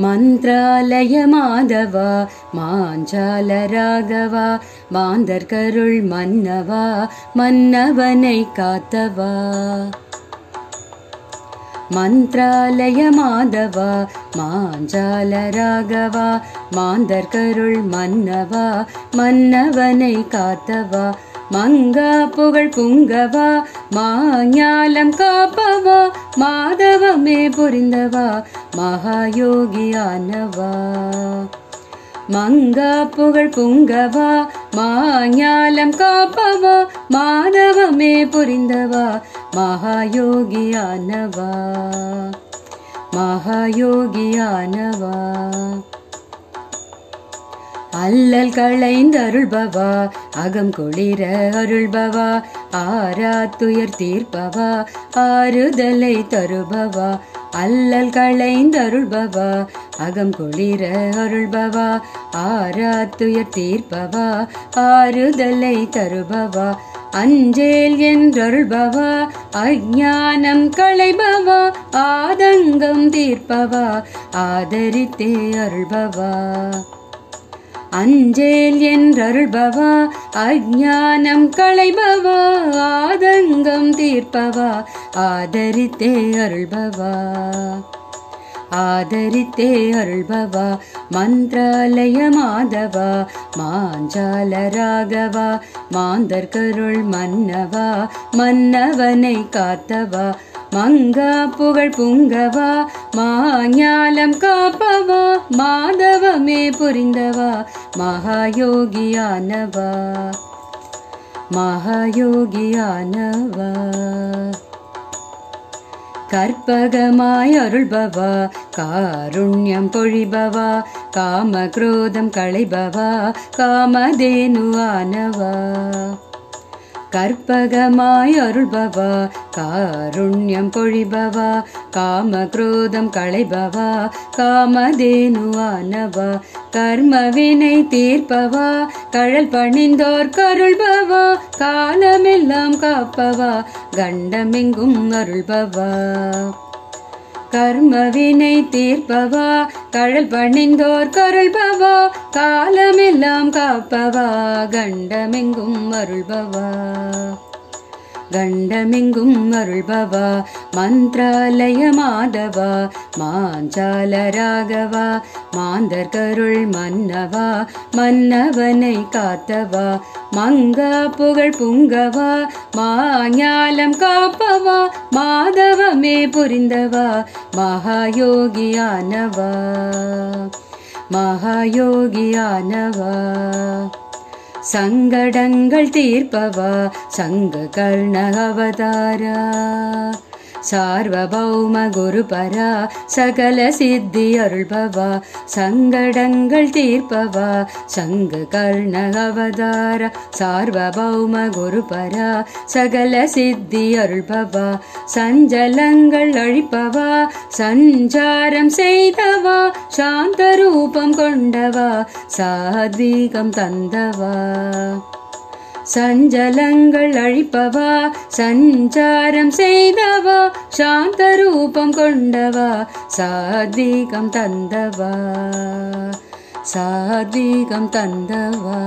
மந்த்ராலய மாதவா மாஞ்சால ராகவா மாந்தர்கருள் மன்னவா மன்னவனை காத்தவா. மந்த்ராலய மாதவா மாஞ்சால ராகவா மாந்தர்கருள் மன்னவா மன்னவனை காத்தவா. மங்கா புகழ் புங்கவா மாஞாலம் காப்பவா மாதவமே புரிந்தவா மகாயோகியானவா. மங்கா புகழ் புங்கவா மாஞாலம் காப்பவா மாதவமே புரிந்தவா மகாயோகியானவா மகாயோகியானவா. அல்லல் களைந்தருள்பவா அகம் குளிர அருள்பவா ஆராத்துயர் தீர்ப்பவா ஆறுதலை தருபவா. அல்லல் களைந்தருள்பவா அகம் குளிர அருள்பவா ஆராத்துயர் தீர்ப்பவா ஆறுதலை தருபவா. அஞ்சேல் என்றருள்பவா அஞ்ஞானம் களைபவா ஆதங்கம் தீர்ப்பவா ஆதரித்தே அருள்பவா. அஞ்சேல் என்றருள்பவா அஞ்ஞானம் களைபவா ஆதங்கம் தீர்ப்பவா ஆதரித்தே அருள்பவா ஆதரித்தே அருள்பவா. மந்த்ராலய மாதவா மாஞ்சால ராகவா மாந்தர்கருள் மன்னவா மன்னவனை காத்தவா. மங்கா புகழ் புங்கவா மாஞாலம் காப்பவா மாதவமே புரிந்தவா மகாயோகியானவா மகாயோகியானவா. கற்பகமாய் அருள்பவா காருண்யம் பொழிபவா காமக்ரோதம் களைபவா காமதேனுவானவா. கற்பகமாய் அருள்பவா காருண்யம் பொழிபவா காமக்ரோதம் களைபவா காமதேனுவானவா. கர்மவினை தீர்ப்பவா கழல் பணிந்தோர் கருள்பவா காலமெல்லாம் காப்பவா கண்டமெங்கும் அருள்பவா. கர்மவினை தீர்ப்பவா கழல் பணிந்தோர் கருள்பவா காலமெல்லாம் காப்பவா கண்டமெங்கும் அருள்பவா கண்டமெங்கும் அருள்பவா. மந்த்ராலய மாதவா மாஞ்சால ராகவா மாந்தர்கருள் மன்னவா மன்னவனை காத்தவா. மங்கா புகழ் புங்கவா மாஞாலம் காப்பவா மாதவமே புரிந்தவா மகாயோகியானவா மகாயோகியானவா. சங்கடங்கள் தீர்ப்பவா சங்க கர்ண அவதாரா சார்வபௌம குருபரா சகல சித்தி அருள்பவா. சங்கடங்கள் தீர்ப்பவா சங்க கர்ண அவதாரா சார்வபௌம குருபரா சகல சித்தி அருள்பவா. சஞ்சலங்கள் அழிப்பவா சஞ்சாரம் செய்தவா சாந்த ரூபம் கொண்டவா சாத்வீகம் தந்தவா. சஞ்சலங்கள் அழிப்பவா சஞ்சாரம் செய்தவா சாந்த ரூபம் கொண்டவா சாத்வீகம் தந்தவா சாத்வீகம் தந்தவா.